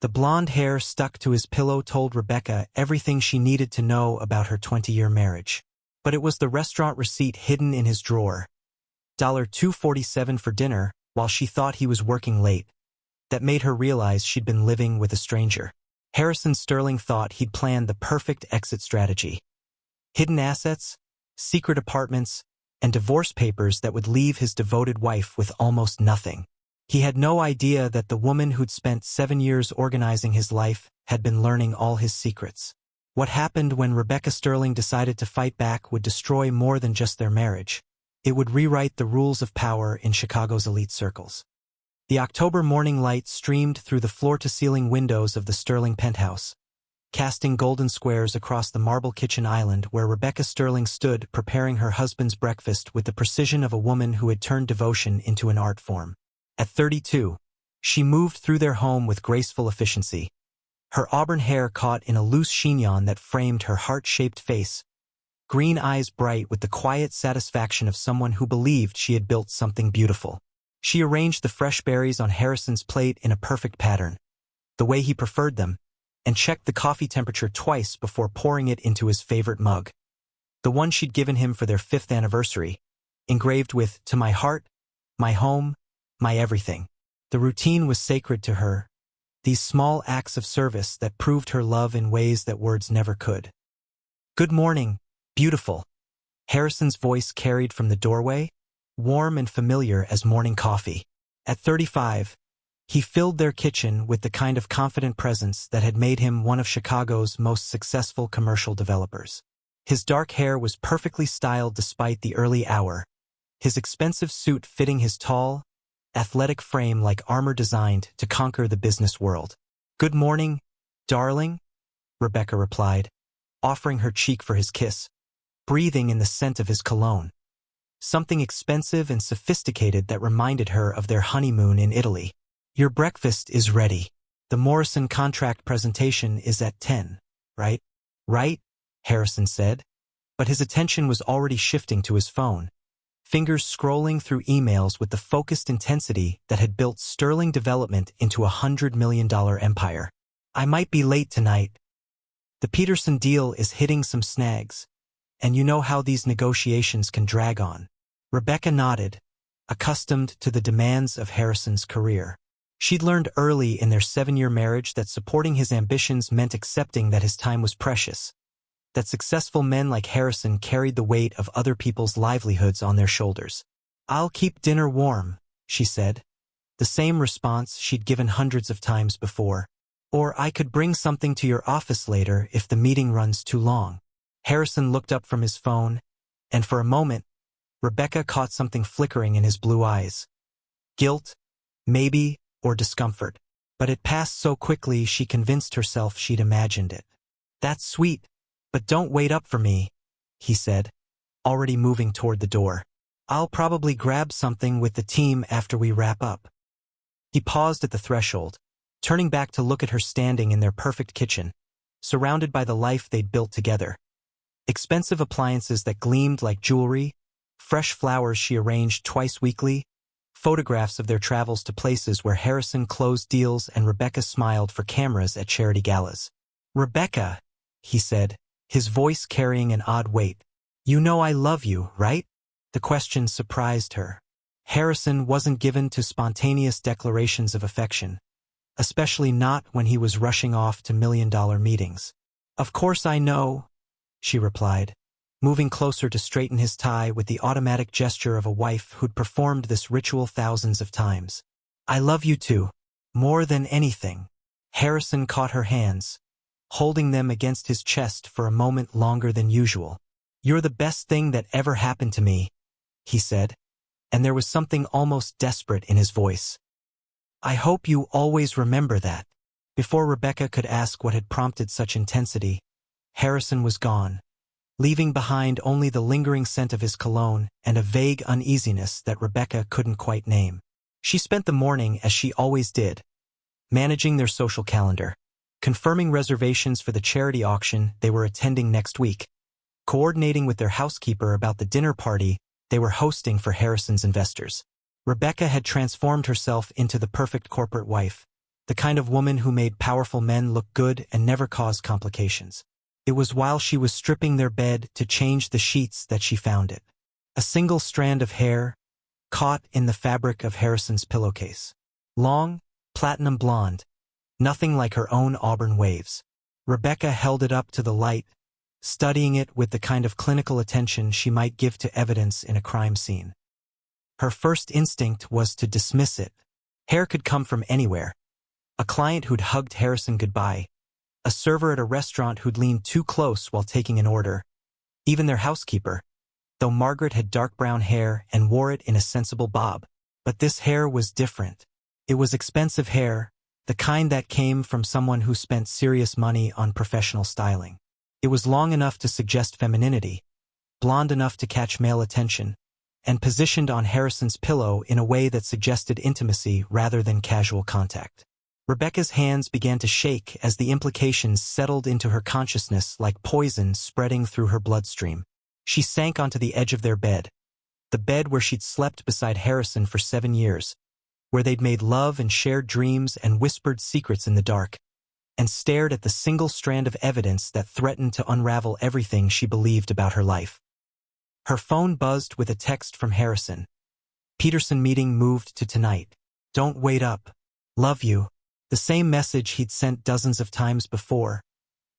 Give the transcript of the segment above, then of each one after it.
The blonde hair stuck to his pillow told Rebecca everything she needed to know about her 20-year marriage. But it was the restaurant receipt hidden in his drawer. $2.47 for dinner, while she thought he was working late. That made her realize she'd been living with a stranger. Harrison Sterling thought he'd planned the perfect exit strategy. Hidden assets, secret apartments, and divorce papers that would leave his devoted wife with almost nothing. He had no idea that the woman who'd spent 7 years organizing his life had been learning all his secrets. What happened when Rebecca Sterling decided to fight back would destroy more than just their marriage. It would rewrite the rules of power in Chicago's elite circles. The October morning light streamed through the floor-to-ceiling windows of the Sterling penthouse, casting golden squares across the marble kitchen island where Rebecca Sterling stood preparing her husband's breakfast with the precision of a woman who had turned devotion into an art form. At 32, she moved through their home with graceful efficiency. Her auburn hair caught in a loose chignon that framed her heart-shaped face, green eyes bright with the quiet satisfaction of someone who believed she had built something beautiful. She arranged the fresh berries on Harrison's plate in a perfect pattern, the way he preferred them, and checked the coffee temperature twice before pouring it into his favorite mug. The one she'd given him for their 5th anniversary, engraved with, "To my heart, my home, my everything." The routine was sacred to her, these small acts of service that proved her love in ways that words never could. "Good morning, beautiful," Harrison's voice carried from the doorway, warm and familiar as morning coffee. At 35, he filled their kitchen with the kind of confident presence that had made him one of Chicago's most successful commercial developers. His dark hair was perfectly styled despite the early hour, his expensive suit fitting his tall, athletic frame like armor designed to conquer the business world. "Good morning, darling," Rebecca replied, offering her cheek for his kiss, breathing in the scent of his cologne. Something expensive and sophisticated that reminded her of their honeymoon in Italy. "Your breakfast is ready. The Morrison contract presentation is at 10, right?" "Right," Harrison said, but his attention was already shifting to his phone, fingers scrolling through emails with the focused intensity that had built Sterling Development into a $100 million empire. "I might be late tonight. The Peterson deal is hitting some snags, and you know how these negotiations can drag on." Rebecca nodded, accustomed to the demands of Harrison's career. She'd learned early in their 7-year marriage that supporting his ambitions meant accepting that his time was precious, that successful men like Harrison carried the weight of other people's livelihoods on their shoulders. "I'll keep dinner warm," she said, the same response she'd given hundreds of times before. "Or I could bring something to your office later if the meeting runs too long." Harrison looked up from his phone, and for a moment, Rebecca caught something flickering in his blue eyes. Guilt, maybe, or discomfort. But it passed so quickly she convinced herself she'd imagined it. "That's sweet, but don't wait up for me," he said, already moving toward the door. "I'll probably grab something with the team after we wrap up." He paused at the threshold, turning back to look at her standing in their perfect kitchen, surrounded by the life they'd built together. Expensive appliances that gleamed like jewelry, fresh flowers she arranged twice weekly, photographs of their travels to places where Harrison closed deals and Rebecca smiled for cameras at charity galas. "Rebecca," he said, his voice carrying an odd weight. "You know I love you, right?" The question surprised her. Harrison wasn't given to spontaneous declarations of affection, especially not when he was rushing off to million-dollar meetings. "Of course I know," she replied, moving closer to straighten his tie with the automatic gesture of a wife who'd performed this ritual thousands of times. "I love you too, more than anything." Harrison caught her hands, holding them against his chest for a moment longer than usual. "You're the best thing that ever happened to me," he said, and there was something almost desperate in his voice. "I hope you always remember that." Before Rebecca could ask what had prompted such intensity, Harrison was gone, leaving behind only the lingering scent of his cologne and a vague uneasiness that Rebecca couldn't quite name. She spent the morning as she always did, managing their social calendar, confirming reservations for the charity auction they were attending next week, coordinating with their housekeeper about the dinner party they were hosting for Harrison's investors. Rebecca had transformed herself into the perfect corporate wife, the kind of woman who made powerful men look good and never caused complications. It was while she was stripping their bed to change the sheets that she found it. A single strand of hair, caught in the fabric of Harrison's pillowcase. Long, platinum blonde, nothing like her own auburn waves. Rebecca held it up to the light, studying it with the kind of clinical attention she might give to evidence in a crime scene. Her first instinct was to dismiss it. Hair could come from anywhere. A client who'd hugged Harrison goodbye, a server at a restaurant who'd leaned too close while taking an order, even their housekeeper, though Margaret had dark brown hair and wore it in a sensible bob. But this hair was different. It was expensive hair, the kind that came from someone who spent serious money on professional styling. It was long enough to suggest femininity, blonde enough to catch male attention, and positioned on Harrison's pillow in a way that suggested intimacy rather than casual contact. Rebecca's hands began to shake as the implications settled into her consciousness like poison spreading through her bloodstream. She sank onto the edge of their bed, the bed where she'd slept beside Harrison for 7 years, where they'd made love and shared dreams and whispered secrets in the dark, and stared at the single strand of evidence that threatened to unravel everything she believed about her life. Her phone buzzed with a text from Harrison. Peterson meeting moved to tonight. Don't wait up. Love you. The same message he'd sent dozens of times before,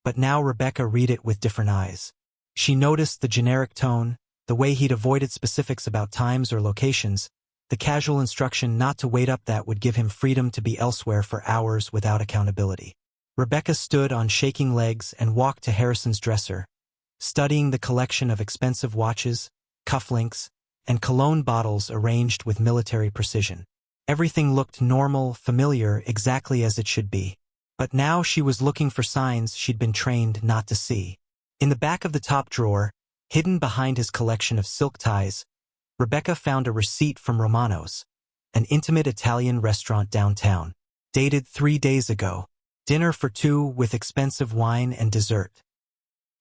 but now Rebecca read it with different eyes. She noticed the generic tone, the way he'd avoided specifics about times or locations, the casual instruction not to wait up that would give him freedom to be elsewhere for hours without accountability. Rebecca stood on shaking legs and walked to Harrison's dresser, studying the collection of expensive watches, cufflinks, and cologne bottles arranged with military precision. Everything looked normal, familiar, exactly as it should be. But now she was looking for signs she'd been trained not to see. In the back of the top drawer, hidden behind his collection of silk ties, Rebecca found a receipt from Romano's, an intimate Italian restaurant downtown, dated 3 days ago. Dinner for 2 with expensive wine and dessert.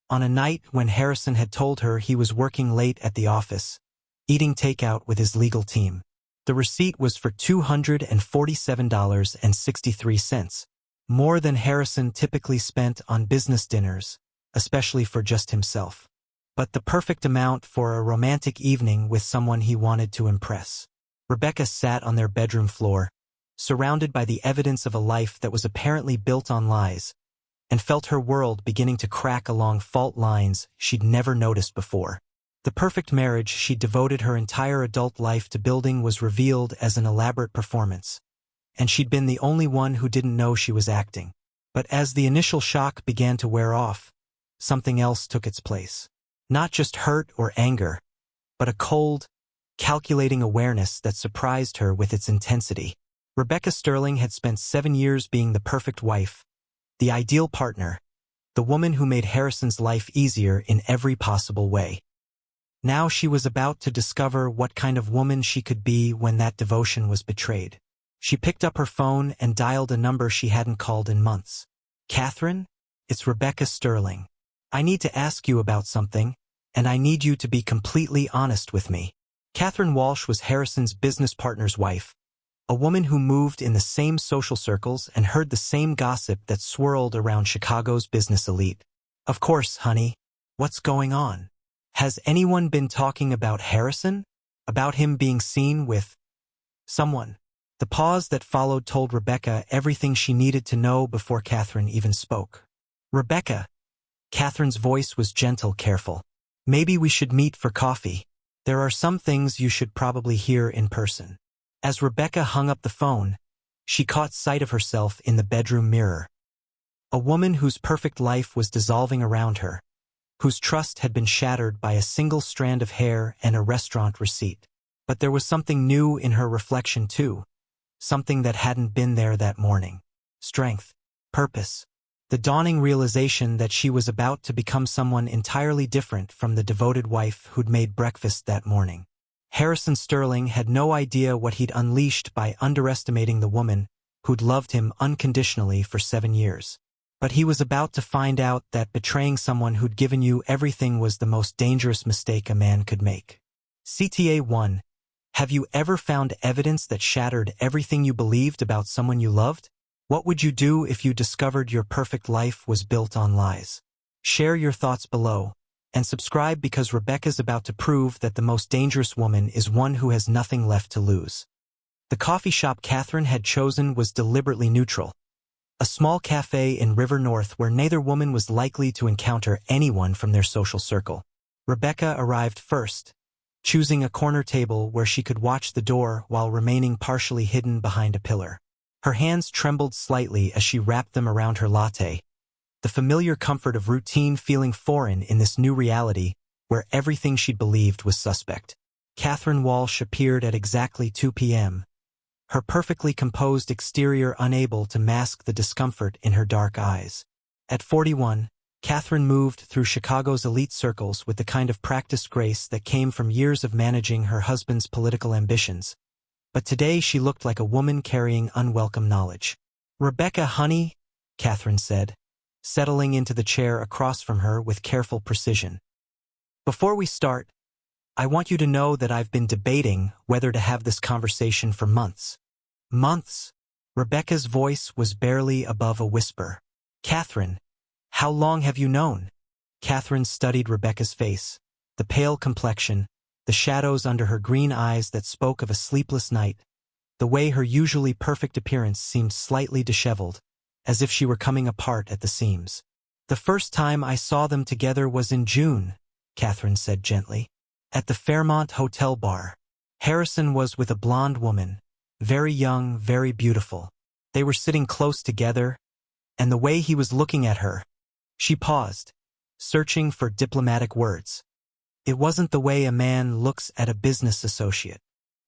On a night when Harrison had told her he was working late at the office, eating takeout with his legal team. The receipt was for $247.63, more than Harrison typically spent on business dinners, especially for just himself. But the perfect amount for a romantic evening with someone he wanted to impress. Rebecca sat on their bedroom floor, surrounded by the evidence of a life that was apparently built on lies, and felt her world beginning to crack along fault lines she'd never noticed before. The perfect marriage she'd devoted her entire adult life to building was revealed as an elaborate performance, and she'd been the only one who didn't know she was acting. But as the initial shock began to wear off, something else took its place. Not just hurt or anger, but a cold, calculating awareness that surprised her with its intensity. Rebecca Sterling had spent 7 years being the perfect wife, the ideal partner, the woman who made Harrison's life easier in every possible way. Now she was about to discover what kind of woman she could be when that devotion was betrayed. She picked up her phone and dialed a number she hadn't called in months. "Catherine, it's Rebecca Sterling. I need to ask you about something, and I need you to be completely honest with me." Catherine Walsh was Harrison's business partner's wife, a woman who moved in the same social circles and heard the same gossip that swirled around Chicago's business elite. "Of course, honey. What's going on? Has anyone been talking about Harrison? About him being seen with someone?" The pause that followed told Rebecca everything she needed to know before Catherine even spoke. "Rebecca." Catherine's voice was gentle, careful. "Maybe we should meet for coffee. There are some things you should probably hear in person." As Rebecca hung up the phone, she caught sight of herself in the bedroom mirror. A woman whose perfect life was dissolving around her, whose trust had been shattered by a single strand of hair and a restaurant receipt. But there was something new in her reflection too, something that hadn't been there that morning. Strength, purpose, the dawning realization that she was about to become someone entirely different from the devoted wife who'd made breakfast that morning. Harrison Sterling had no idea what he'd unleashed by underestimating the woman who'd loved him unconditionally for 7 years. But he was about to find out that betraying someone who'd given you everything was the most dangerous mistake a man could make. CTA 1. Have you ever found evidence that shattered everything you believed about someone you loved? What would you do if you discovered your perfect life was built on lies? Share your thoughts below, and subscribe because Rebecca's about to prove that the most dangerous woman is one who has nothing left to lose. The coffee shop Catherine had chosen was deliberately neutral. A small cafe in River North where neither woman was likely to encounter anyone from their social circle. Rebecca arrived first, choosing a corner table where she could watch the door while remaining partially hidden behind a pillar. Her hands trembled slightly as she wrapped them around her latte, the familiar comfort of routine feeling foreign in this new reality where everything she'd believed was suspect. Catherine Walsh appeared at exactly 2 p.m., her perfectly composed exterior unable to mask the discomfort in her dark eyes. At 41, Catherine moved through Chicago's elite circles with the kind of practiced grace that came from years of managing her husband's political ambitions. But today she looked like a woman carrying unwelcome knowledge. "Rebecca, honey," Catherine said, settling into the chair across from her with careful precision. "Before we start, I want you to know that I've been debating whether to have this conversation for months." Months? Rebecca's voice was barely above a whisper. "Catherine, how long have you known?" Catherine studied Rebecca's face, the pale complexion, the shadows under her green eyes that spoke of a sleepless night, the way her usually perfect appearance seemed slightly disheveled, as if she were coming apart at the seams. "The first time I saw them together was in June," Catherine said gently, "at the Fairmont Hotel bar. Harrison was with a blonde woman, very young, very beautiful. They were sitting close together, and the way he was looking at her." She paused, searching for diplomatic words. "It wasn't the way a man looks at a business associate."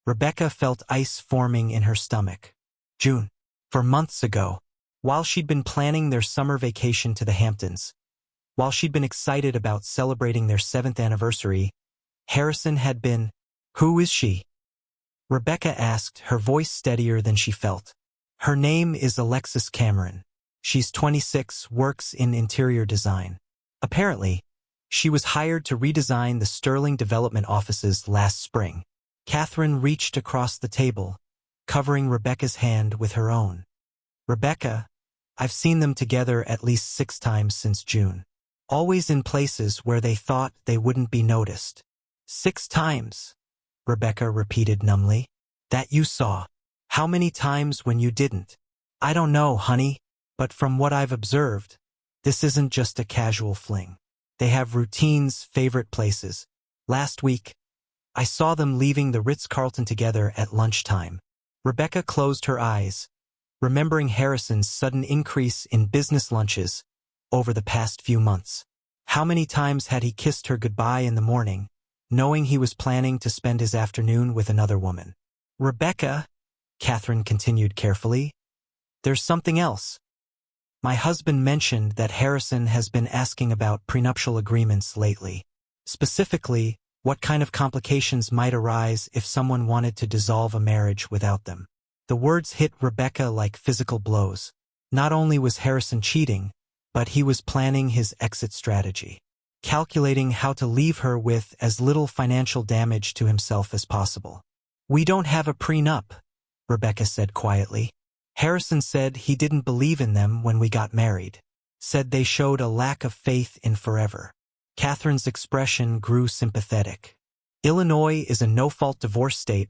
Rebecca felt ice forming in her stomach. June. For months ago, while she'd been planning their summer vacation to the Hamptons, while she'd been excited about celebrating their 7th anniversary, Harrison had been. "Who is she?" Rebecca asked, her voice steadier than she felt. "Her name is Alexis Cameron. She's 26, works in interior design. Apparently, she was hired to redesign the Sterling development offices last spring." Catherine reached across the table, covering Rebecca's hand with her own. "Rebecca, I've seen them together at least 6 times since June. Always in places where they thought they wouldn't be noticed." 6 times, Rebecca repeated numbly. "That you saw. How many times when you didn't?" "I don't know, honey, but from what I've observed, this isn't just a casual fling. They have routines, favorite places. Last week, I saw them leaving the Ritz-Carlton together at lunchtime." Rebecca closed her eyes, remembering Harrison's sudden increase in business lunches over the past few months. How many times had he kissed her goodbye in the morning, knowing he was planning to spend his afternoon with another woman? "Rebecca," Catherine continued carefully, "there's something else. My husband mentioned that Harrison has been asking about prenuptial agreements lately. Specifically, what kind of complications might arise if someone wanted to dissolve a marriage without them." The words hit Rebecca like physical blows. Not only was Harrison cheating, but he was planning his exit strategy, calculating how to leave her with as little financial damage to himself as possible. "We don't have a prenup," Rebecca said quietly. "Harrison said he didn't believe in them when we got married. Said they showed a lack of faith in forever." Catherine's expression grew sympathetic. "Illinois is a no-fault divorce state,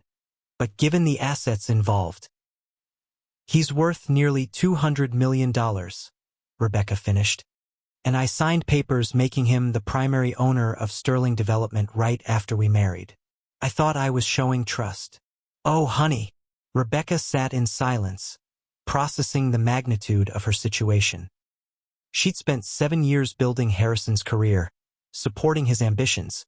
but given the assets involved, he's worth nearly $200 million, Rebecca finished. "And I signed papers making him the primary owner of Sterling Development right after we married. I thought I was showing trust." "Oh, honey." Rebecca sat in silence, processing the magnitude of her situation. She'd spent 7 years building Harrison's career, supporting his ambitions,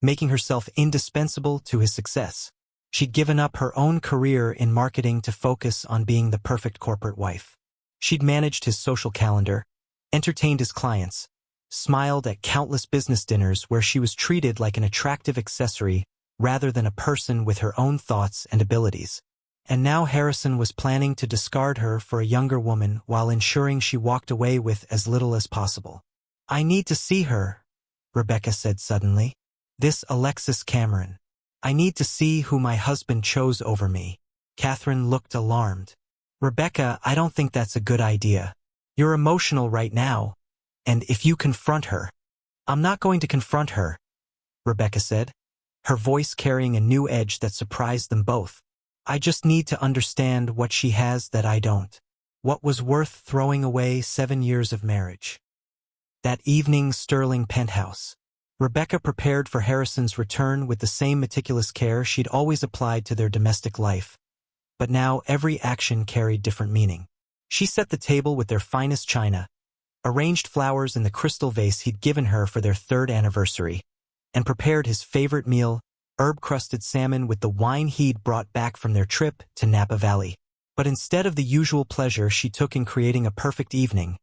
making herself indispensable to his success. She'd given up her own career in marketing to focus on being the perfect corporate wife. She'd managed his social calendar, entertained his clients, smiled at countless business dinners where she was treated like an attractive accessory rather than a person with her own thoughts and abilities. And now Harrison was planning to discard her for a younger woman while ensuring she walked away with as little as possible. "I need to see her," Rebecca said suddenly. "This Alexis Cameron. I need to see who my husband chose over me." Catherine looked alarmed. Rebecca, I don't think that's a good idea. You're emotional right now, and if you confront her— I'm not going to confront her, Rebecca said, her voice carrying a new edge that surprised them both. I just need to understand what she has that I don't. What was worth throwing away 7 years of marriage? That evening's Sterling penthouse. Rebecca prepared for Harrison's return with the same meticulous care she'd always applied to their domestic life. But now every action carried different meaning. She set the table with their finest china, arranged flowers in the crystal vase he'd given her for their 3rd anniversary, and prepared his favorite meal, herb-crusted salmon with the wine he'd brought back from their trip to Napa Valley. But instead of the usual pleasure she took in creating a perfect evening,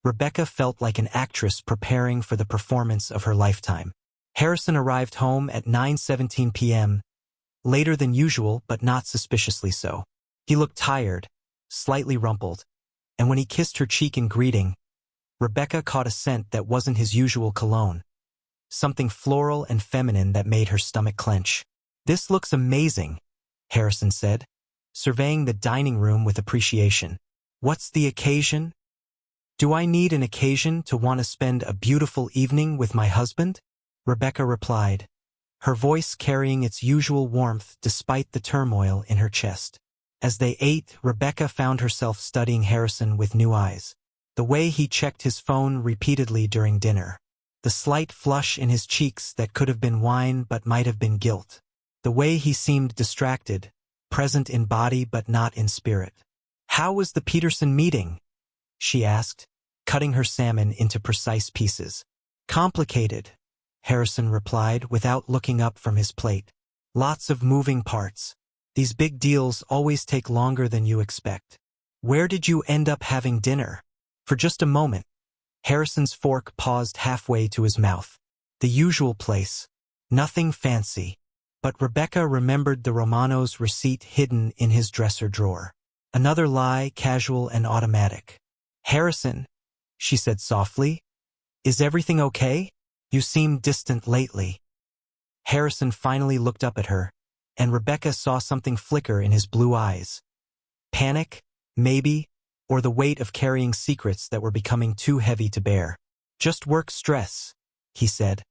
Rebecca felt like an actress preparing for the performance of her lifetime. Harrison arrived home at 9:17 p.m., later than usual but not suspiciously so. He looked tired, slightly rumpled, and when he kissed her cheek in greeting, Rebecca caught a scent that wasn't his usual cologne, something floral and feminine that made her stomach clench. "This looks amazing," Harrison said, surveying the dining room with appreciation. "What's the occasion?" "Do I need an occasion to want to spend a beautiful evening with my husband?" Rebecca replied, her voice carrying its usual warmth despite the turmoil in her chest. As they ate, Rebecca found herself studying Harrison with new eyes. The way he checked his phone repeatedly during dinner. The slight flush in his cheeks that could have been wine but might have been guilt. The way he seemed distracted, present in body but not in spirit. "How was the Peterson meeting?" she asked, cutting her salmon into precise pieces. "Complicated," Harrison replied without looking up from his plate. "Lots of moving parts. These big deals always take longer than you expect." "Where did you end up having dinner?" For just a moment, Harrison's fork paused halfway to his mouth. "The usual place. Nothing fancy." But Rebecca remembered the Romano's receipt hidden in his dresser drawer. Another lie, casual and automatic. "Harrison," she said softly, "is everything okay? You seem distant lately." Harrison finally looked up at her, and Rebecca saw something flicker in his blue eyes. Panic, maybe, or the weight of carrying secrets that were becoming too heavy to bear. "Just work stress," he said,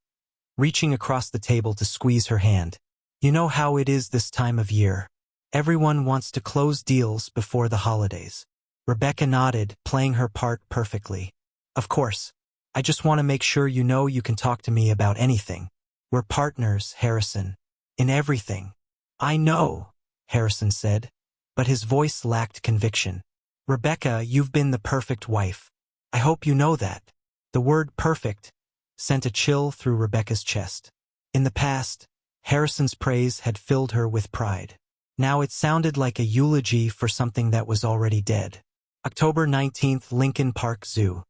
reaching across the table to squeeze her hand. "You know how it is this time of year. Everyone wants to close deals before the holidays." Rebecca nodded, playing her part perfectly. "Of course. I just want to make sure you know you can talk to me about anything. We're partners, Harrison. In everything." "I know," Harrison said, but his voice lacked conviction. "Rebecca, you've been the perfect wife. I hope you know that." The word perfect sent a chill through Rebecca's chest. In the past, Harrison's praise had filled her with pride. Now it sounded like a eulogy for something that was already dead. October 19th, Lincoln Park Zoo.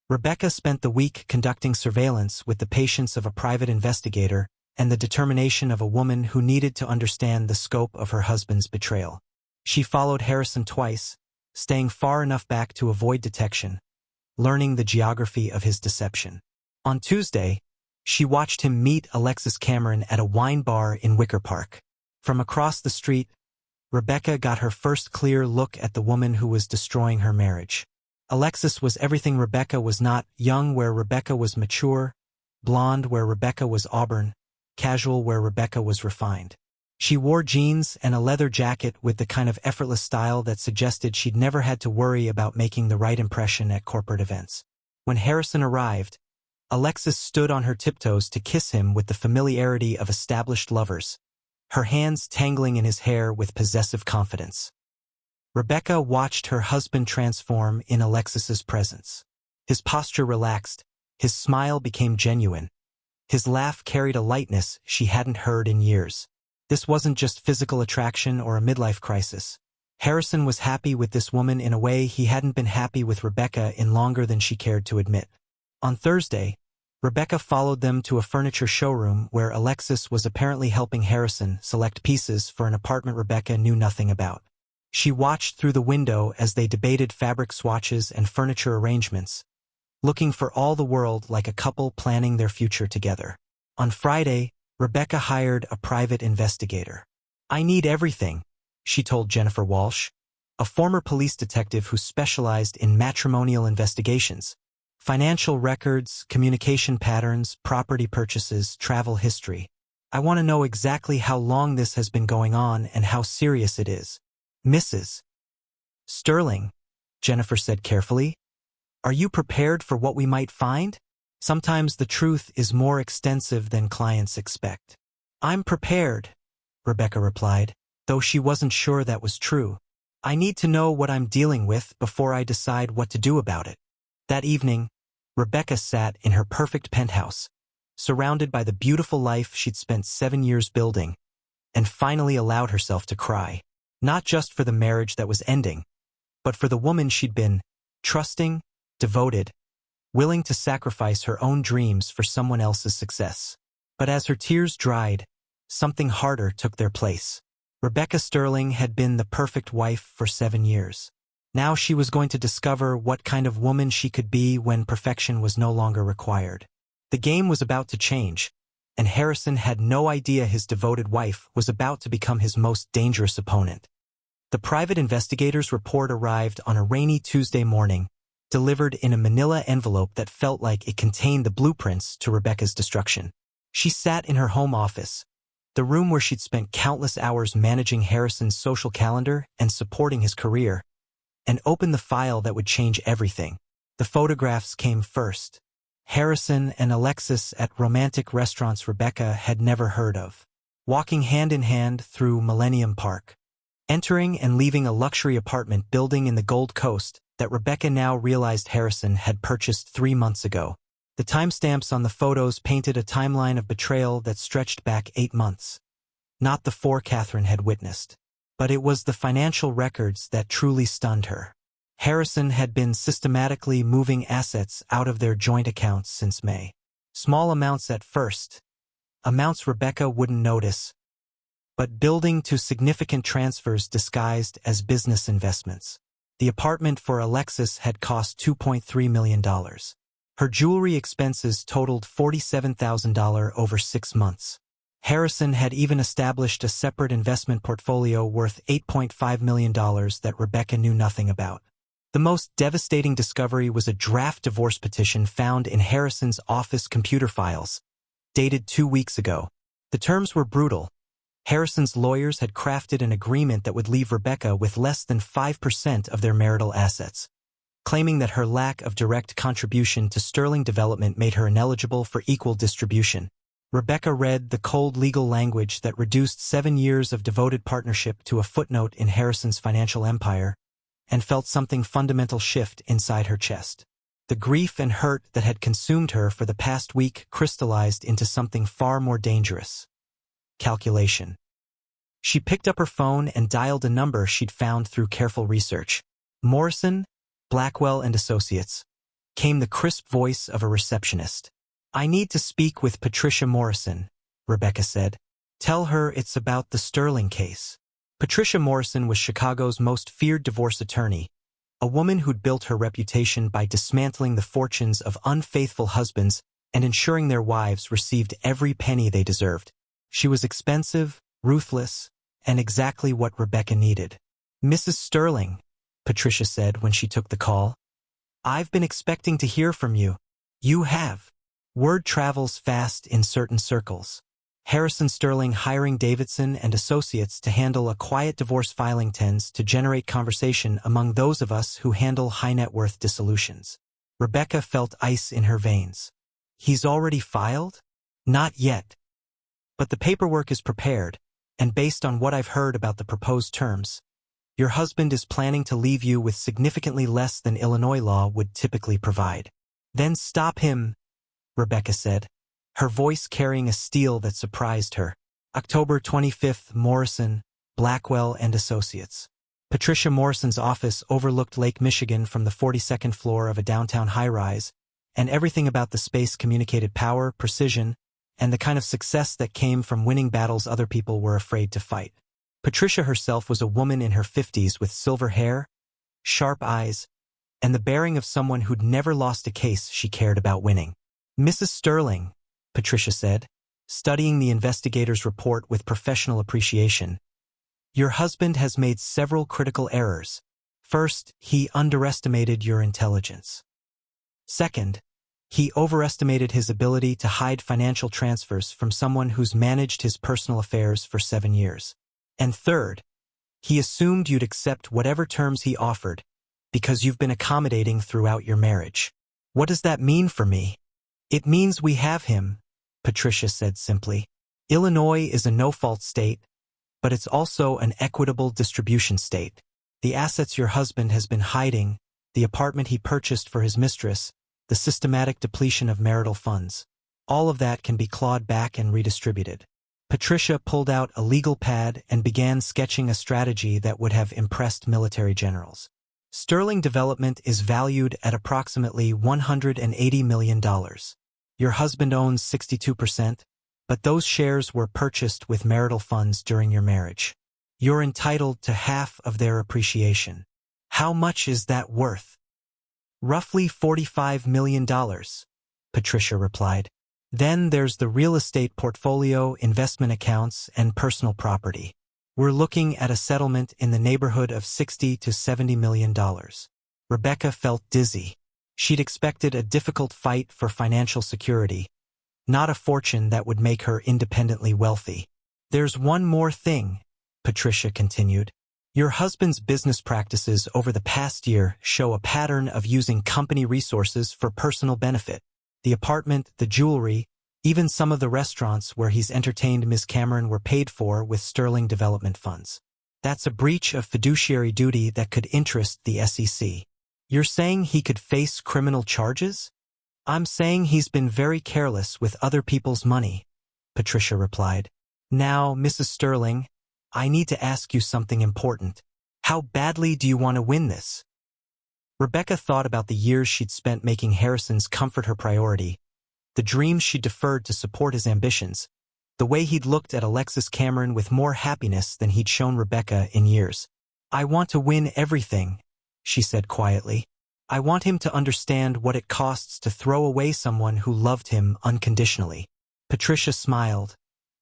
Rebecca spent the week conducting surveillance with the patience of a private investigator and the determination of a woman who needed to understand the scope of her husband's betrayal. She followed Harrison twice, staying far enough back to avoid detection, learning the geography of his deception. On Tuesday, she watched him meet Alexis Cameron at a wine bar in Wicker Park. From across the street, Rebecca got her first clear look at the woman who was destroying her marriage. Alexis was everything Rebecca was not, young where Rebecca was mature, blonde where Rebecca was auburn, casual where Rebecca was refined. She wore jeans and a leather jacket with the kind of effortless style that suggested she'd never had to worry about making the right impression at corporate events. When Harrison arrived, Alexis stood on her tiptoes to kiss him with the familiarity of established lovers, her hands tangling in his hair with possessive confidence. Rebecca watched her husband transform in Alexis's presence. His posture relaxed, his smile became genuine. His laugh carried a lightness she hadn't heard in years. This wasn't just physical attraction or a midlife crisis. Harrison was happy with this woman in a way he hadn't been happy with Rebecca in longer than she cared to admit. On Thursday, Rebecca followed them to a furniture showroom where Alexis was apparently helping Harrison select pieces for an apartment Rebecca knew nothing about. She watched through the window as they debated fabric swatches and furniture arrangements, looking for all the world like a couple planning their future together. On Friday, Rebecca hired a private investigator. "I need everything," she told Jennifer Walsh, a former police detective who specialized in matrimonial investigations. Financial records, communication patterns, property purchases, travel history. I want to know exactly how long this has been going on and how serious it is. Mrs. Sterling, Jennifer said carefully, are you prepared for what we might find? Sometimes the truth is more extensive than clients expect. I'm prepared, Rebecca replied, though she wasn't sure that was true. I need to know what I'm dealing with before I decide what to do about it. That evening, Rebecca sat in her perfect penthouse, surrounded by the beautiful life she'd spent 7 years building, and finally allowed herself to cry, not just for the marriage that was ending, but for the woman she'd been, trusting, devoted, willing to sacrifice her own dreams for someone else's success. But as her tears dried, something harder took their place. Rebecca Sterling had been the perfect wife for 7 years. Now she was going to discover what kind of woman she could be when perfection was no longer required. The game was about to change, and Harrison had no idea his devoted wife was about to become his most dangerous opponent. The private investigator's report arrived on a rainy Tuesday morning, delivered in a manila envelope that felt like it contained the blueprints to Rebecca's destruction. She sat in her home office, the room where she'd spent countless hours managing Harrison's social calendar and supporting his career, and opened the file that would change everything. The photographs came first. Harrison and Alexis at romantic restaurants Rebecca had never heard of, walking hand in hand through Millennium Park, entering and leaving a luxury apartment building in the Gold Coast that Rebecca now realized Harrison had purchased 3 months ago. The timestamps on the photos painted a timeline of betrayal that stretched back 8 months. Not the 4 Catherine had witnessed, but it was the financial records that truly stunned her. Harrison had been systematically moving assets out of their joint accounts since May. Small amounts at first, amounts Rebecca wouldn't notice, but building to significant transfers disguised as business investments. The apartment for Alexis had cost $2.3 million. Her jewelry expenses totaled $47,000 over 6 months. Harrison had even established a separate investment portfolio worth $8.5 million that Rebecca knew nothing about. The most devastating discovery was a draft divorce petition found in Harrison's office computer files, dated 2 weeks ago. The terms were brutal. Harrison's lawyers had crafted an agreement that would leave Rebecca with less than 5% of their marital assets, claiming that her lack of direct contribution to Sterling development made her ineligible for equal distribution. Rebecca read the cold legal language that reduced 7 years of devoted partnership to a footnote in Harrison's financial empire, and felt something fundamental shift inside her chest. The grief and hurt that had consumed her for the past week crystallized into something far more dangerous. Calculation. She picked up her phone and dialed a number she'd found through careful research. Morrison, Blackwell and Associates, came the crisp voice of a receptionist. I need to speak with Patricia Morrison, Rebecca said. Tell her it's about the Sterling case. Patricia Morrison was Chicago's most feared divorce attorney, a woman who'd built her reputation by dismantling the fortunes of unfaithful husbands and ensuring their wives received every penny they deserved. She was expensive, ruthless, and exactly what Rebecca needed. Mrs. Sterling, Patricia said when she took the call. I've been expecting to hear from you. You have. Word travels fast in certain circles. Harrison Sterling hiring Davidson and Associates to handle a quiet divorce filing tends to generate conversation among those of us who handle high-net-worth dissolutions. Rebecca felt ice in her veins. He's already filed? Not yet. But the paperwork is prepared, and based on what I've heard about the proposed terms, your husband is planning to leave you with significantly less than Illinois law would typically provide. Then stop him, Rebecca said, her voice carrying a steel that surprised her. October 25th, Morrison, Blackwell and Associates. Patricia Morrison's office overlooked Lake Michigan from the 42nd floor of a downtown high-rise, and everything about the space communicated power, precision, and the kind of success that came from winning battles other people were afraid to fight. Patricia herself was a woman in her 50s with silver hair, sharp eyes, and the bearing of someone who'd never lost a case she cared about winning. Mrs. Sterling, Patricia said, studying the investigator's report with professional appreciation, your husband has made several critical errors. First, he underestimated your intelligence. Second, he overestimated his ability to hide financial transfers from someone who's managed his personal affairs for 7 years. And third, he assumed you'd accept whatever terms he offered because you've been accommodating throughout your marriage. What does that mean for me? It means we have him, Patricia said simply. Illinois is a no-fault state, but it's also an equitable distribution state. The assets your husband has been hiding, the apartment he purchased for his mistress, the systematic depletion of marital funds, all of that can be clawed back and redistributed. Patricia pulled out a legal pad and began sketching a strategy that would have impressed military generals. Sterling Development is valued at approximately $180 million. Your husband owns 62%, but those shares were purchased with marital funds during your marriage. You're entitled to half of their appreciation. How much is that worth? Roughly $45 million, Patricia replied. Then there's the real estate portfolio, investment accounts, and personal property. We're looking at a settlement in the neighborhood of $60 to $70 million. Rebecca felt dizzy. She'd expected a difficult fight for financial security, not a fortune that would make her independently wealthy. There's one more thing, Patricia continued. Your husband's business practices over the past year show a pattern of using company resources for personal benefit. The apartment, the jewelry, even some of the restaurants where he's entertained Ms. Cameron were paid for with Sterling Development funds. That's a breach of fiduciary duty that could interest the SEC. You're saying he could face criminal charges? I'm saying he's been very careless with other people's money, Patricia replied. Now, Mrs. Sterling, I need to ask you something important. How badly do you want to win this? Rebecca thought about the years she'd spent making Harrison's comfort her priority, the dreams she'd deferred to support his ambitions, the way he'd looked at Alexis Cameron with more happiness than he'd shown Rebecca in years. I want to win everything, she said quietly. I want him to understand what it costs to throw away someone who loved him unconditionally. Patricia smiled,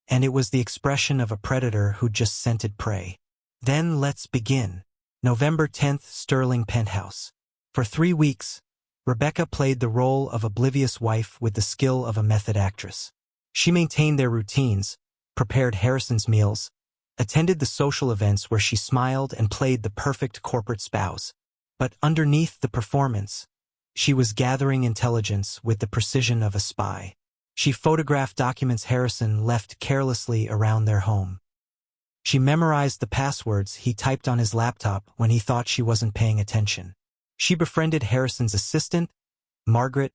and it was the expression of a predator who'd just scented prey. Then let's begin. November 10th, Sterling Penthouse. For 3 weeks, Rebecca played the role of oblivious wife with the skill of a method actress. She maintained their routines, prepared Harrison's meals, attended the social events where she smiled and played the perfect corporate spouse. But underneath the performance, she was gathering intelligence with the precision of a spy. She photographed documents Harrison left carelessly around their home. She memorized the passwords he typed on his laptop when he thought she wasn't paying attention. She befriended Harrison's assistant, Margaret,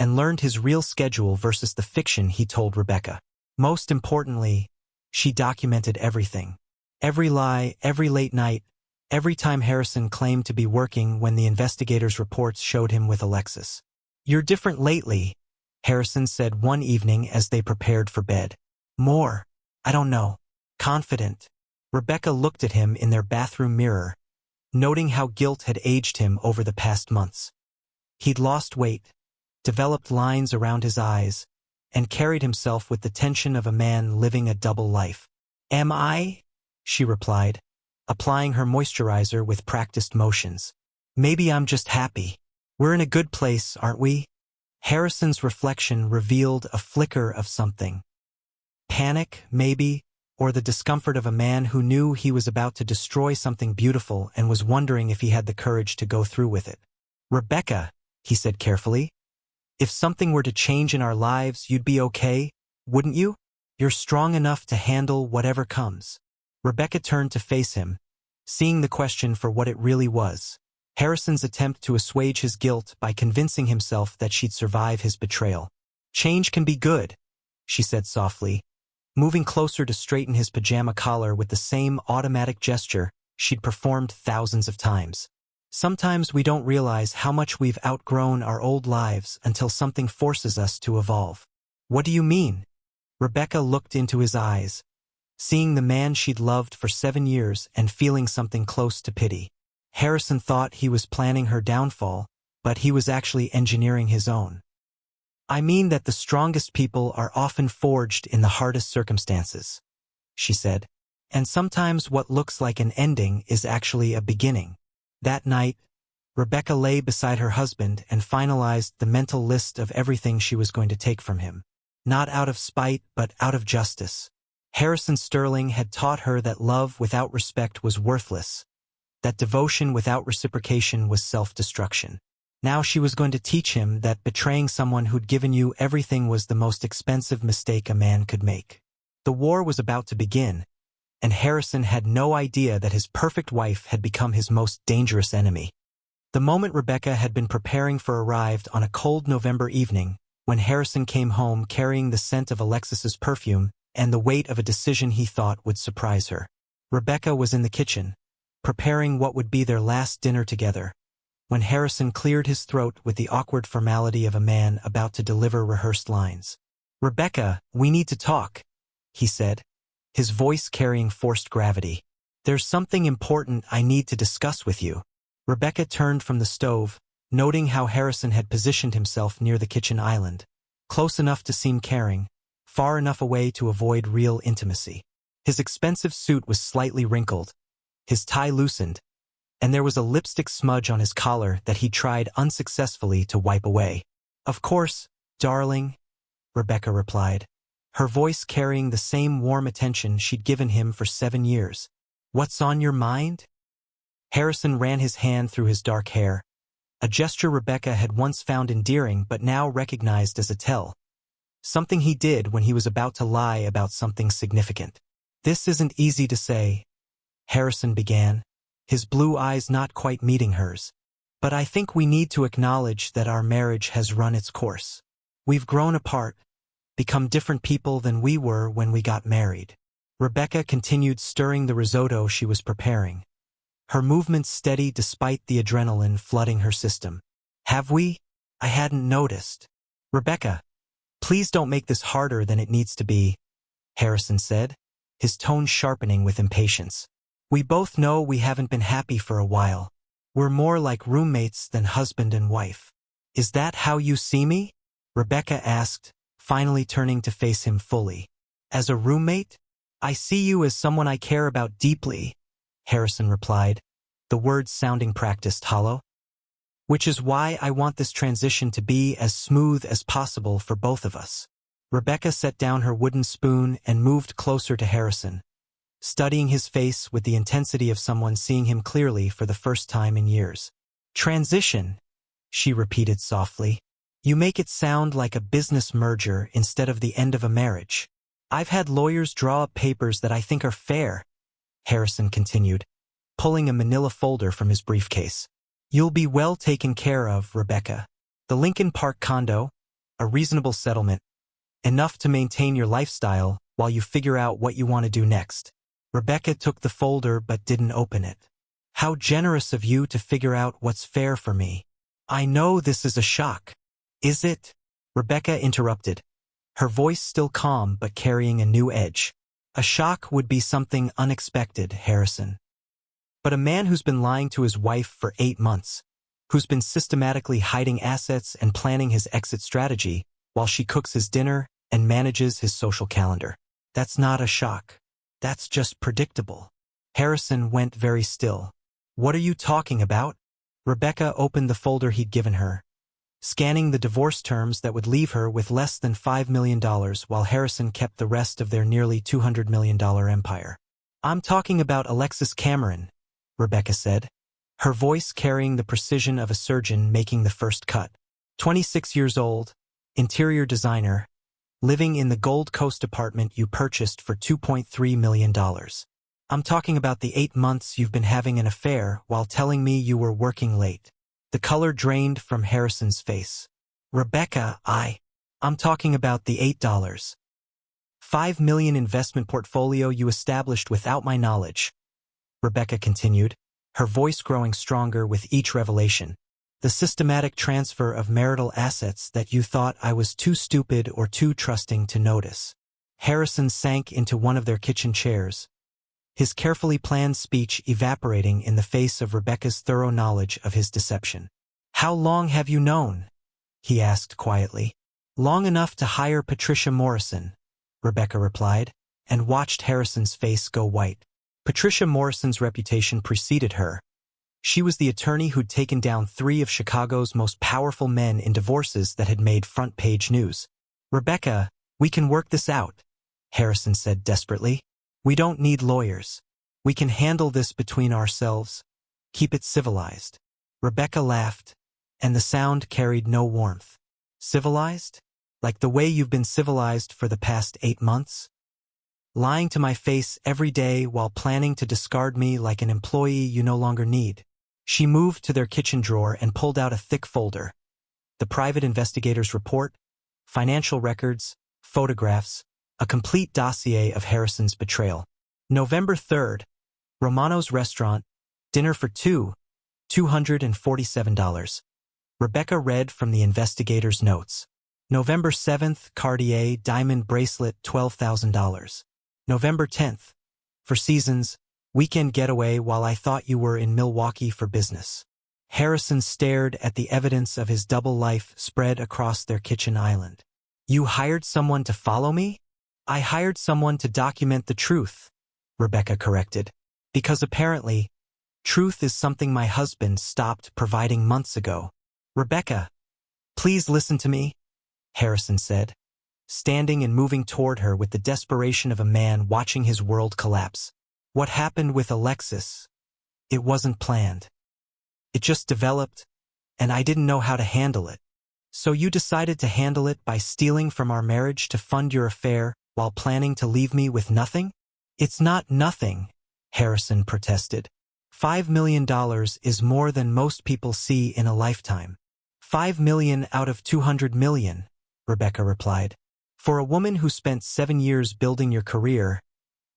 and learned his real schedule versus the fiction he told Rebecca. Most importantly, she documented everything. Every lie, every late night, every time Harrison claimed to be working when the investigators' reports showed him with Alexis. You're different lately, Harrison said one evening as they prepared for bed. More, I don't know. Confident. Rebecca looked at him in their bathroom mirror, noting how guilt had aged him over the past months. He'd lost weight, developed lines around his eyes, and carried himself with the tension of a man living a double life. Am I? She replied, applying her moisturizer with practiced motions. Maybe I'm just happy. We're in a good place, aren't we? Harrison's reflection revealed a flicker of something. Panic, maybe, or the discomfort of a man who knew he was about to destroy something beautiful and was wondering if he had the courage to go through with it. Rebecca, he said carefully, if something were to change in our lives, you'd be okay, wouldn't you? You're strong enough to handle whatever comes. Rebecca turned to face him, seeing the question for what it really was. Harrison's attempt to assuage his guilt by convincing himself that she'd survive his betrayal. Change can be good, she said softly, moving closer to straighten his pajama collar with the same automatic gesture she'd performed thousands of times. Sometimes we don't realize how much we've outgrown our old lives until something forces us to evolve. What do you mean? Rebecca looked into his eyes, seeing the man she'd loved for 7 years and feeling something close to pity. Harrison thought he was planning her downfall, but he was actually engineering his own. I mean that the strongest people are often forged in the hardest circumstances, she said, and sometimes what looks like an ending is actually a beginning. That night, Rebecca lay beside her husband and finalized the mental list of everything she was going to take from him. Not out of spite, but out of justice. Harrison Sterling had taught her that love without respect was worthless, that devotion without reciprocation was self-destruction. Now she was going to teach him that betraying someone who'd given you everything was the most expensive mistake a man could make. The war was about to begin, and Harrison had no idea that his perfect wife had become his most dangerous enemy. The moment Rebecca had been preparing for arrived on a cold November evening, when Harrison came home carrying the scent of Alexis's perfume and the weight of a decision he thought would surprise her. Rebecca was in the kitchen, preparing what would be their last dinner together, when Harrison cleared his throat with the awkward formality of a man about to deliver rehearsed lines. "Rebecca, we need to talk," he said, his voice carrying forced gravity. "There's something important I need to discuss with you." Rebecca turned from the stove, noting how Harrison had positioned himself near the kitchen island, close enough to seem caring, far enough away to avoid real intimacy. His expensive suit was slightly wrinkled, his tie loosened, and there was a lipstick smudge on his collar that he tried unsuccessfully to wipe away. "Of course, darling," Rebecca replied, her voice carrying the same warm attention she'd given him for 7 years. "What's on your mind?" Harrison ran his hand through his dark hair, a gesture Rebecca had once found endearing but now recognized as a tell. Something he did when he was about to lie about something significant. "This isn't easy to say," Harrison began, his blue eyes not quite meeting hers. "But I think we need to acknowledge that our marriage has run its course. We've grown apart, become different people than we were when we got married." Rebecca continued stirring the risotto she was preparing, her movements steady despite the adrenaline flooding her system. "Have we? I hadn't noticed." "Rebecca, please don't make this harder than it needs to be," Harrison said, his tone sharpening with impatience. "We both know we haven't been happy for a while. We're more like roommates than husband and wife." "Is that how you see me?" Rebecca asked, finally turning to face him fully. "As a roommate? I see you as someone I care about deeply," Harrison replied, the words sounding practiced hollow. "Which is why I want this transition to be as smooth as possible for both of us." Rebecca set down her wooden spoon and moved closer to Harrison, studying his face with the intensity of someone seeing him clearly for the first time in years. "Transition," she repeated softly. "You make it sound like a business merger instead of the end of a marriage. I've had lawyers draw up papers that I think are fair," Harrison continued, pulling a manila folder from his briefcase. "You'll be well taken care of, Rebecca. The Lincoln Park condo, a reasonable settlement, enough to maintain your lifestyle while you figure out what you want to do next." Rebecca took the folder but didn't open it. "How generous of you to figure out what's fair for me. I know this is a shock." "Is it?" Rebecca interrupted, her voice still calm but carrying a new edge. "A shock would be something unexpected, Harrison. But a man who's been lying to his wife for 8 months, who's been systematically hiding assets and planning his exit strategy while she cooks his dinner and manages his social calendar. That's not a shock. That's just predictable." Harrison went very still. "What are you talking about?" Rebecca opened the folder he'd given her, scanning the divorce terms that would leave her with less than $5 million while Harrison kept the rest of their nearly $200 million empire. "I'm talking about Alexis Cameron," Rebecca said, her voice carrying the precision of a surgeon making the first cut. 26 years old, interior designer, living in the Gold Coast apartment you purchased for $2.3 million. "I'm talking about the 8 months you've been having an affair while telling me you were working late." The color drained from Harrison's face. "Rebecca, I'm talking about the $8.5 million investment portfolio you established without my knowledge," Rebecca continued, her voice growing stronger with each revelation. "The systematic transfer of marital assets that you thought I was too stupid or too trusting to notice." Harrison sank into one of their kitchen chairs, his carefully planned speech evaporating in the face of Rebecca's thorough knowledge of his deception. "How long have you known?" he asked quietly. "Long enough to hire Patricia Morrison," Rebecca replied, and watched Harrison's face go white. Patricia Morrison's reputation preceded her. She was the attorney who'd taken down 3 of Chicago's most powerful men in divorces that had made front-page news. "Rebecca, we can work this out," Harrison said desperately. "We don't need lawyers. We can handle this between ourselves. Keep it civilized." Rebecca laughed, and the sound carried no warmth. "Civilized? Like the way you've been civilized for the past 8 months? Lying to my face every day while planning to discard me like an employee you no longer need." She moved to their kitchen drawer and pulled out a thick folder. The private investigator's report, financial records, photographs, a complete dossier of Harrison's betrayal. November 3rd, Romano's Restaurant, dinner for 2, $247. Rebecca read from the investigator's notes. November 7th, Cartier diamond bracelet, $12,000. November 10th, Four Seasons, weekend getaway while I thought you were in Milwaukee for business. Harrison stared at the evidence of his double life spread across their kitchen island. "You hired someone to follow me?" "I hired someone to document the truth," Rebecca corrected. "Because apparently, truth is something my husband stopped providing months ago." "Rebecca, please listen to me," Harrison said, standing and moving toward her with the desperation of a man watching his world collapse. "What happened with Alexis? It wasn't planned. It just developed, and I didn't know how to handle it. So you decided to handle it by stealing from our marriage to fund your affair while planning to leave me with nothing?" "It's not nothing," Harrison protested. $5 million is more than most people see in a lifetime. $5 million out of $200 million, Rebecca replied. "For a woman who spent 7 years building your career,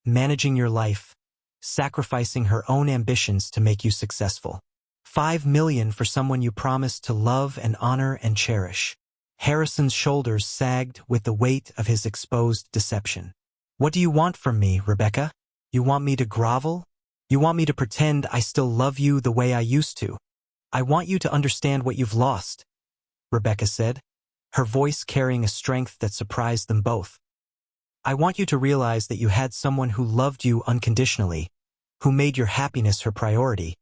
managing your life, sacrificing her own ambitions to make you successful. $5 million for someone you promised to love and honor and cherish." Harrison's shoulders sagged with the weight of his exposed deception. "What do you want from me, Rebecca? You want me to grovel? You want me to pretend I still love you the way I used to? I want you to understand what you've lost," Rebecca said, her voice carrying a strength that surprised them both. "I want you to realize that you had someone who loved you unconditionally, who made your happiness her priority,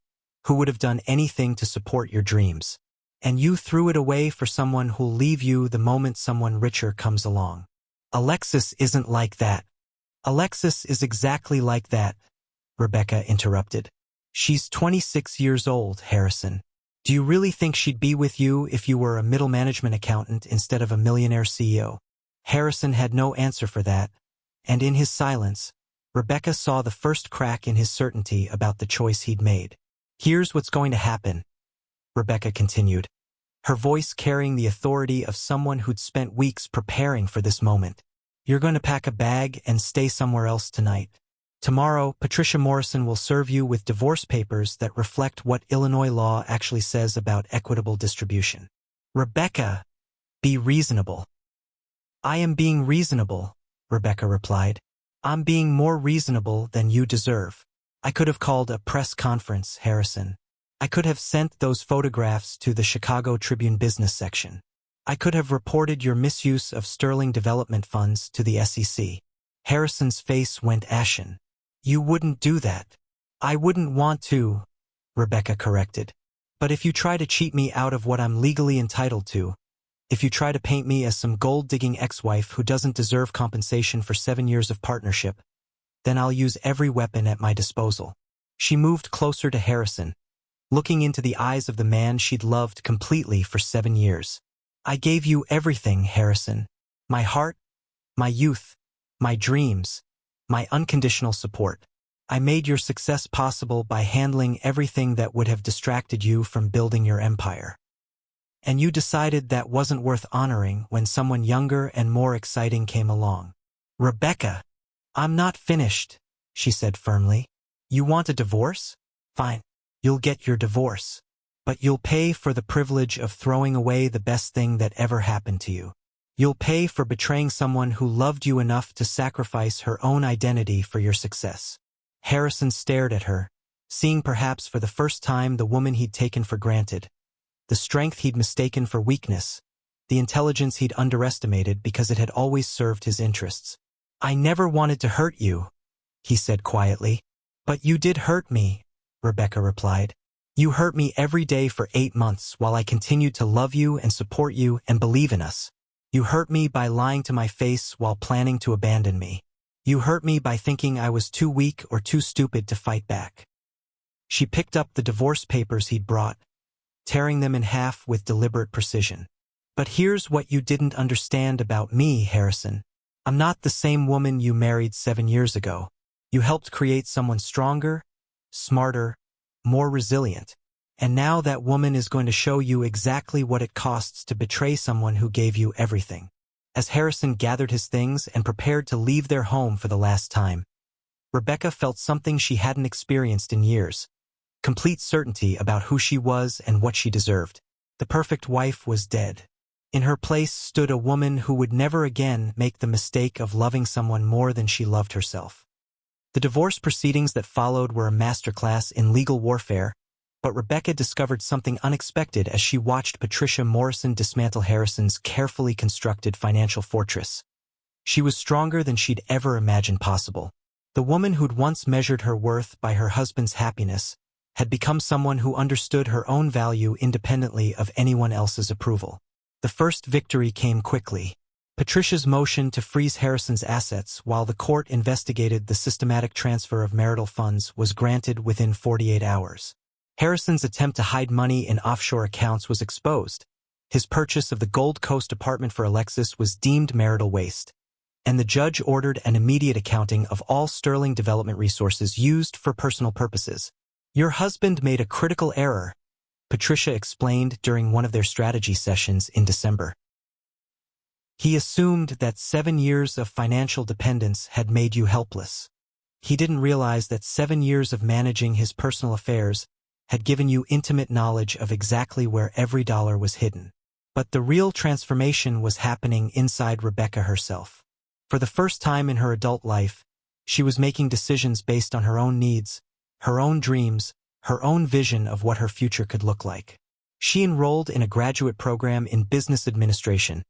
who would have done anything to support your dreams. And you threw it away for someone who'll leave you the moment someone richer comes along. Alexis isn't like that." "Alexis is exactly like that," Rebecca interrupted. "She's 26 years old, Harrison. Do you really think she'd be with you if you were a middle management accountant instead of a millionaire CEO?" Harrison had no answer for that, and in his silence, Rebecca saw the first crack in his certainty about the choice he'd made. "Here's what's going to happen," Rebecca continued, her voice carrying the authority of someone who'd spent weeks preparing for this moment. "You're going to pack a bag and stay somewhere else tonight. Tomorrow, Patricia Morrison will serve you with divorce papers that reflect what Illinois law actually says about equitable distribution." "Rebecca, be reasonable." "I am being reasonable," Rebecca replied. "I'm being more reasonable than you deserve. I could have called a press conference, Harrison. I could have sent those photographs to the Chicago Tribune business section. I could have reported your misuse of sterling development funds to the SEC. Harrison's face went ashen. "You wouldn't do that." "I wouldn't want to," Rebecca corrected. "But if you try to cheat me out of what I'm legally entitled to, if you try to paint me as some gold-digging ex-wife who doesn't deserve compensation for 7 years of partnership, then I'll use every weapon at my disposal." She moved closer to Harrison, looking into the eyes of the man she'd loved completely for 7 years. "I gave you everything, Harrison. My heart, my youth, my dreams, my unconditional support. I made your success possible by handling everything that would have distracted you from building your empire. And you decided that wasn't worth honoring when someone younger and more exciting came along." "Rebecca, I'm not finished," she said firmly. "You want a divorce? Fine, you'll get your divorce. But you'll pay for the privilege of throwing away the best thing that ever happened to you. You'll pay for betraying someone who loved you enough to sacrifice her own identity for your success." Harrison stared at her, seeing perhaps for the first time the woman he'd taken for granted, the strength he'd mistaken for weakness, the intelligence he'd underestimated because it had always served his interests. "I never wanted to hurt you," he said quietly. "But you did hurt me," Rebecca replied. You hurt me every day for 8 months while I continued to love you and support you and believe in us. You hurt me by lying to my face while planning to abandon me. You hurt me by thinking I was too weak or too stupid to fight back. She picked up the divorce papers he'd brought, tearing them in half with deliberate precision. But here's what you didn't understand about me, Harrison. I'm not the same woman you married 7 years ago. You helped create someone stronger, smarter, more resilient. And now that woman is going to show you exactly what it costs to betray someone who gave you everything. As Harrison gathered his things and prepared to leave their home for the last time, Rebecca felt something she hadn't experienced in years. Complete certainty about who she was and what she deserved. The perfect wife was dead. In her place stood a woman who would never again make the mistake of loving someone more than she loved herself. The divorce proceedings that followed were a masterclass in legal warfare, but Rebecca discovered something unexpected as she watched Patricia Morrison dismantle Harrison's carefully constructed financial fortress. She was stronger than she'd ever imagined possible. The woman who'd once measured her worth by her husband's happiness had become someone who understood her own value independently of anyone else's approval. The first victory came quickly. Patricia's motion to freeze Harrison's assets while the court investigated the systematic transfer of marital funds was granted within 48 hours. Harrison's attempt to hide money in offshore accounts was exposed. His purchase of the Gold Coast apartment for Alexis was deemed marital waste, and the judge ordered an immediate accounting of all sterling development resources used for personal purposes. Your husband made a critical error, Patricia explained during one of their strategy sessions in December. He assumed that 7 years of financial dependence had made you helpless. He didn't realize that 7 years of managing his personal affairs had given you intimate knowledge of exactly where every dollar was hidden. But the real transformation was happening inside Rebecca herself. For the first time in her adult life, she was making decisions based on her own needs, her own dreams, her own vision of what her future could look like. She enrolled in a graduate program in business administration,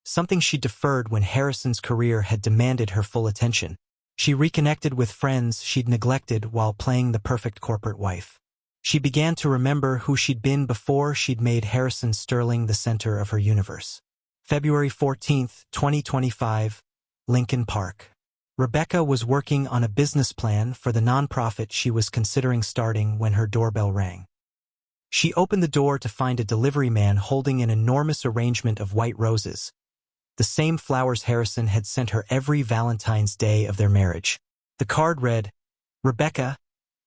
something she deferred when Harrison's career had demanded her full attention. She reconnected with friends she'd neglected while playing the perfect corporate wife. She began to remember who she'd been before she'd made Harrison Sterling the center of her universe. February 14, 2025, Lincoln Park. Rebecca was working on a business plan for the nonprofit she was considering starting when her doorbell rang. She opened the door to find a delivery man holding an enormous arrangement of white roses, the same flowers Harrison had sent her every Valentine's Day of their marriage. The card read, "Rebecca,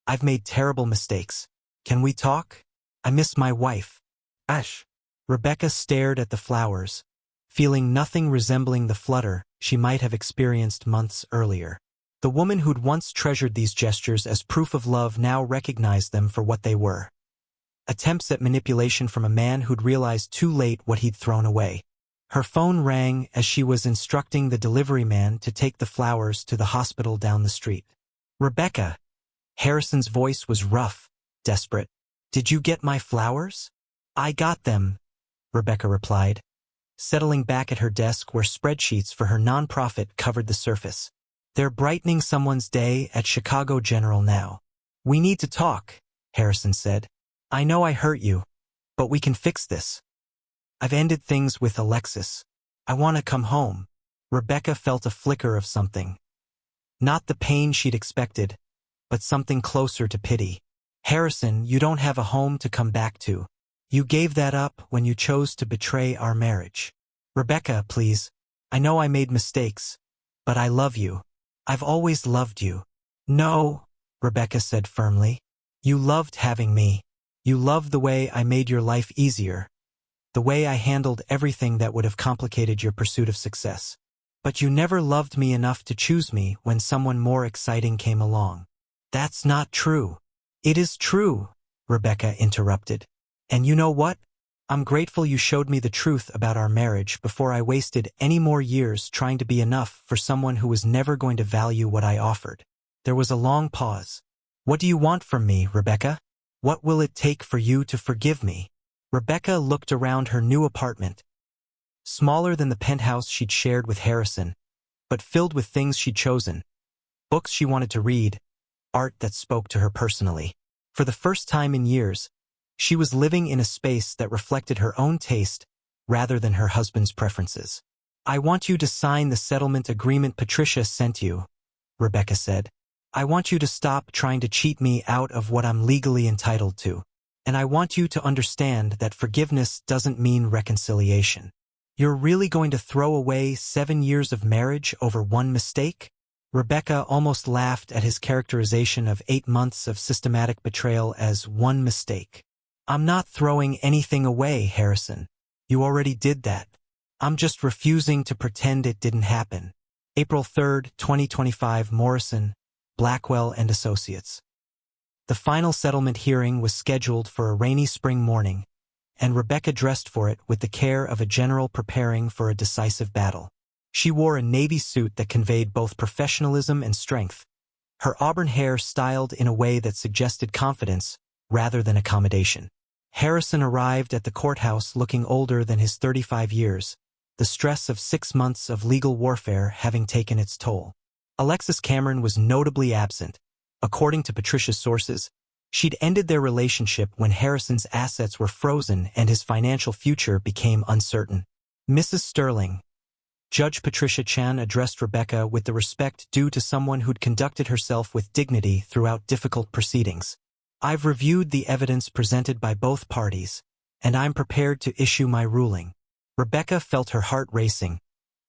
I've made terrible mistakes. Can we talk? I miss my wife. Ash." Rebecca stared at the flowers, feeling nothing resembling the flutter she might have experienced months earlier. The woman who'd once treasured these gestures as proof of love now recognized them for what they were. Attempts at manipulation from a man who'd realized too late what he'd thrown away. Her phone rang as she was instructing the delivery man to take the flowers to the hospital down the street. "Rebecca." Harrison's voice was rough, desperate. "Did you get my flowers?" "I got them," Rebecca replied, settling back at her desk where spreadsheets for her nonprofit covered the surface. "They're brightening someone's day at Chicago General now." "We need to talk," Harrison said. "I know I hurt you, but we can fix this. I've ended things with Alexis. I want to come home." Rebecca felt a flicker of something. Not the pain she'd expected, but something closer to pity. "Harrison, you don't have a home to come back to. You gave that up when you chose to betray our marriage." "Rebecca, please. I know I made mistakes, but I love you. I've always loved you." "No," Rebecca said firmly. "You loved having me. You loved the way I made your life easier, the way I handled everything that would have complicated your pursuit of success. But you never loved me enough to choose me when someone more exciting came along." "That's not true." "It is true," Rebecca interrupted. "And you know what? I'm grateful you showed me the truth about our marriage before I wasted any more years trying to be enough for someone who was never going to value what I offered." There was a long pause. "What do you want from me, Rebecca? What will it take for you to forgive me?" Rebecca looked around her new apartment, smaller than the penthouse she'd shared with Harrison, but filled with things she'd chosen. Books she wanted to read, art that spoke to her personally. For the first time in years, She was living in a space that reflected her own taste rather than her husband's preferences. "I want you to sign the settlement agreement Patricia sent you," Rebecca said. "I want you to stop trying to cheat me out of what I'm legally entitled to. And I want you to understand that forgiveness doesn't mean reconciliation." "You're really going to throw away 7 years of marriage over one mistake?" Rebecca almost laughed at his characterization of 8 months of systematic betrayal as one mistake. "I'm not throwing anything away, Harrison. You already did that. I'm just refusing to pretend it didn't happen." April 3, 2025, Morrison, Blackwell and Associates. The final settlement hearing was scheduled for a rainy spring morning, and Rebecca dressed for it with the care of a general preparing for a decisive battle. She wore a navy suit that conveyed both professionalism and strength, her auburn hair styled in a way that suggested confidence rather than accommodation. Harrison arrived at the courthouse looking older than his 35 years, the stress of 6 months of legal warfare having taken its toll. Alexis Cameron was notably absent. According to Patricia's sources, she'd ended their relationship when Harrison's assets were frozen and his financial future became uncertain. "Mrs. Sterling," Judge Patricia Chan addressed Rebecca with the respect due to someone who'd conducted herself with dignity throughout difficult proceedings. "I've reviewed the evidence presented by both parties, and I'm prepared to issue my ruling." Rebecca felt her heart racing,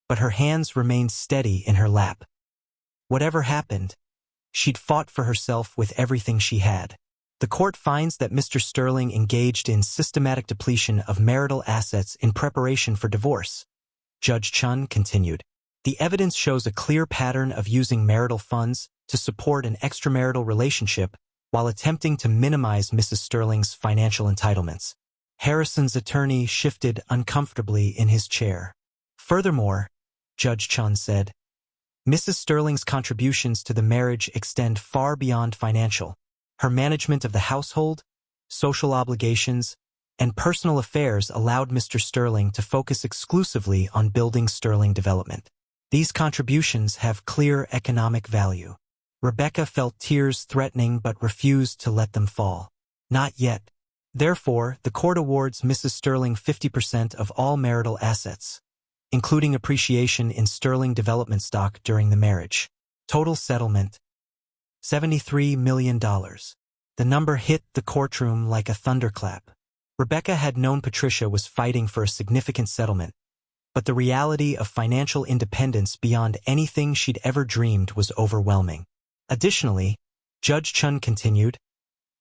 but her hands remained steady in her lap. Whatever happened, she'd fought for herself with everything she had. "The court finds that Mr. Sterling engaged in systematic depletion of marital assets in preparation for divorce," Judge Chun continued. "The evidence shows a clear pattern of using marital funds to support an extramarital relationship while attempting to minimize Mrs. Sterling's financial entitlements." Harrison's attorney shifted uncomfortably in his chair. "Furthermore," Judge Chun said, "Mrs. Sterling's contributions to the marriage extend far beyond financial. Her management of the household, social obligations, and personal affairs allowed Mr. Sterling to focus exclusively on building Sterling development. These contributions have clear economic value." Rebecca felt tears threatening but refused to let them fall. "Not yet. Therefore, the court awards Mrs. Sterling 50% of all marital assets, including appreciation in Sterling development stock during the marriage. Total settlement, $73 million. The number hit the courtroom like a thunderclap. Rebecca had known Patricia was fighting for a significant settlement, but the reality of financial independence beyond anything she'd ever dreamed was overwhelming. Additionally, Judge Chun continued,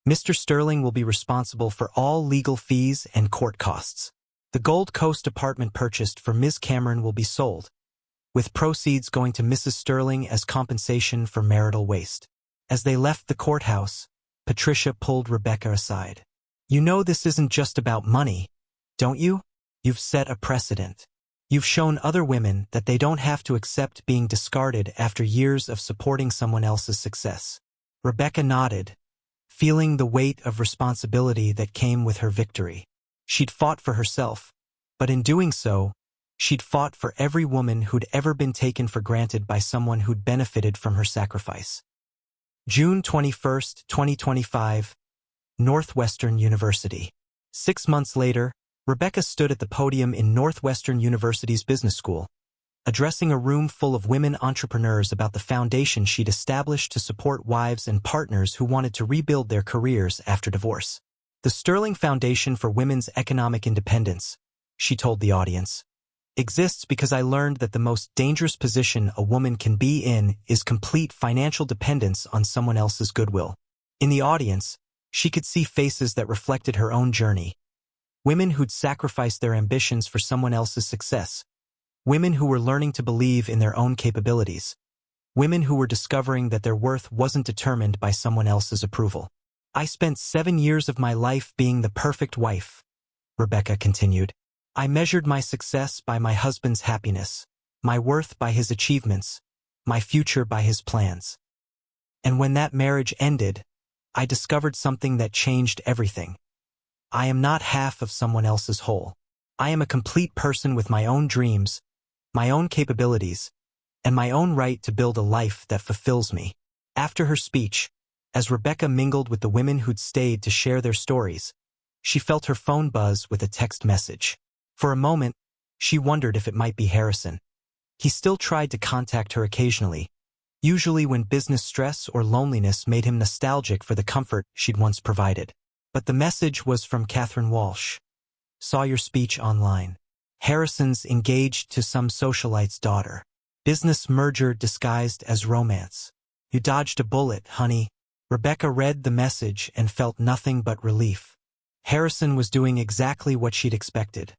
"Mr. Sterling will be responsible for all legal fees and court costs. The Gold Coast apartment purchased for Ms. Cameron will be sold, with proceeds going to Mrs. Sterling as compensation for marital waste." As they left the courthouse, Patricia pulled Rebecca aside. "You know this isn't just about money, don't you? You've set a precedent. You've shown other women that they don't have to accept being discarded after years of supporting someone else's success." Rebecca nodded, feeling the weight of responsibility that came with her victory. She'd fought for herself, but in doing so, she'd fought for every woman who'd ever been taken for granted by someone who'd benefited from her sacrifice. June 21, 2025, Northwestern University. 6 months later, Rebecca stood at the podium in Northwestern University's business school, addressing a room full of women entrepreneurs about the foundation she'd established to support wives and partners who wanted to rebuild their careers after divorce. "The Sterling Foundation for Women's Economic Independence," she told the audience, "exists because I learned that the most dangerous position a woman can be in is complete financial dependence on someone else's goodwill." In the audience, she could see faces that reflected her own journey. Women who'd sacrificed their ambitions for someone else's success. Women who were learning to believe in their own capabilities. Women who were discovering that their worth wasn't determined by someone else's approval. "I spent 7 years of my life being the perfect wife," Rebecca continued. "I measured my success by my husband's happiness, my worth by his achievements, my future by his plans. And when that marriage ended, I discovered something that changed everything. I am not half of someone else's whole. I am a complete person with my own dreams, my own capabilities, and my own right to build a life that fulfills me." After her speech, as Rebecca mingled with the women who'd stayed to share their stories, She felt her phone buzz with a text message. For a moment, she wondered if it might be Harrison. He still tried to contact her occasionally, usually when business stress or loneliness made him nostalgic for the comfort she'd once provided. But the message was from Catherine Walsh. Saw your speech online. Harrison's engaged to some socialite's daughter. Business merger disguised as romance. You dodged a bullet, honey. Rebecca read the message and felt nothing but relief. Harrison was doing exactly what she'd expected.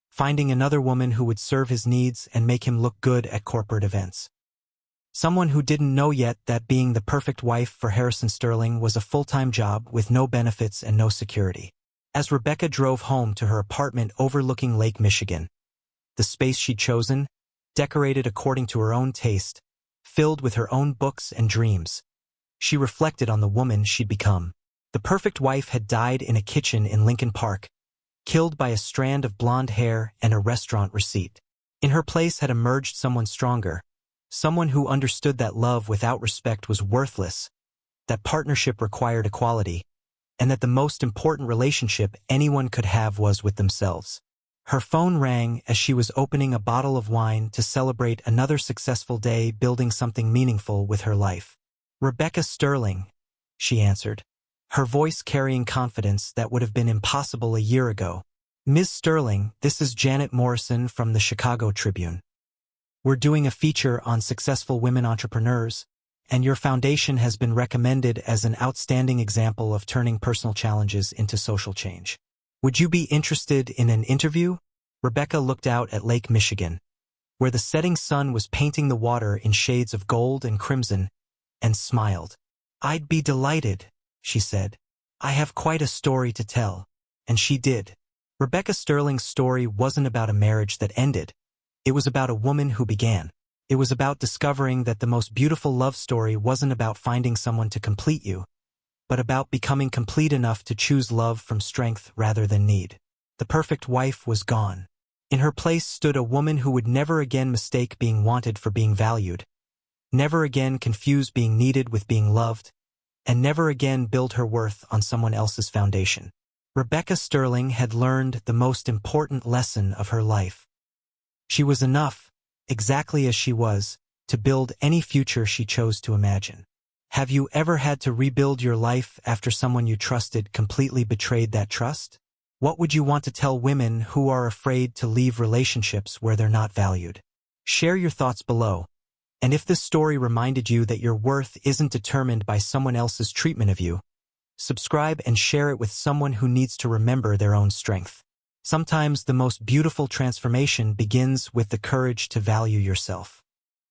Finding another woman who would serve his needs and make him look good at corporate events. Someone who didn't know yet that being the perfect wife for Harrison Sterling was a full-time job with no benefits and no security. As Rebecca drove home to her apartment overlooking Lake Michigan, the space she'd chosen, decorated according to her own taste, filled with her own books and dreams, she reflected on the woman she'd become. The perfect wife had died in a kitchen in Lincoln Park, killed by a strand of blonde hair and a restaurant receipt. In her place had emerged someone stronger, someone who understood that love without respect was worthless, that partnership required equality, and that the most important relationship anyone could have was with themselves. Her phone rang as she was opening a bottle of wine to celebrate another successful day building something meaningful with her life. Rebecca Sterling, she answered, her voice carrying confidence that would have been impossible a year ago. Ms. Sterling, this is Janet Morrison from the Chicago Tribune. We're doing a feature on successful women entrepreneurs, and your foundation has been recommended as an outstanding example of turning personal challenges into social change. Would you be interested in an interview? Rebecca looked out at Lake Michigan, where the setting sun was painting the water in shades of gold and crimson, and smiled. I'd be delighted, she said. I have quite a story to tell. And she did. Rebecca Sterling's story wasn't about a marriage that ended. It was about a woman who began. It was about discovering that the most beautiful love story wasn't about finding someone to complete you, but about becoming complete enough to choose love from strength rather than need. The perfect wife was gone. In her place stood a woman who would never again mistake being wanted for being valued, never again confuse being needed with being loved, and never again build her worth on someone else's foundation. Rebecca Sterling had learned the most important lesson of her life. She was enough, exactly as she was, to build any future she chose to imagine. Have you ever had to rebuild your life after someone you trusted completely betrayed that trust? What would you want to tell women who are afraid to leave relationships where they're not valued? Share your thoughts below. And if this story reminded you that your worth isn't determined by someone else's treatment of you, subscribe and share it with someone who needs to remember their own strength. Sometimes the most beautiful transformation begins with the courage to value yourself.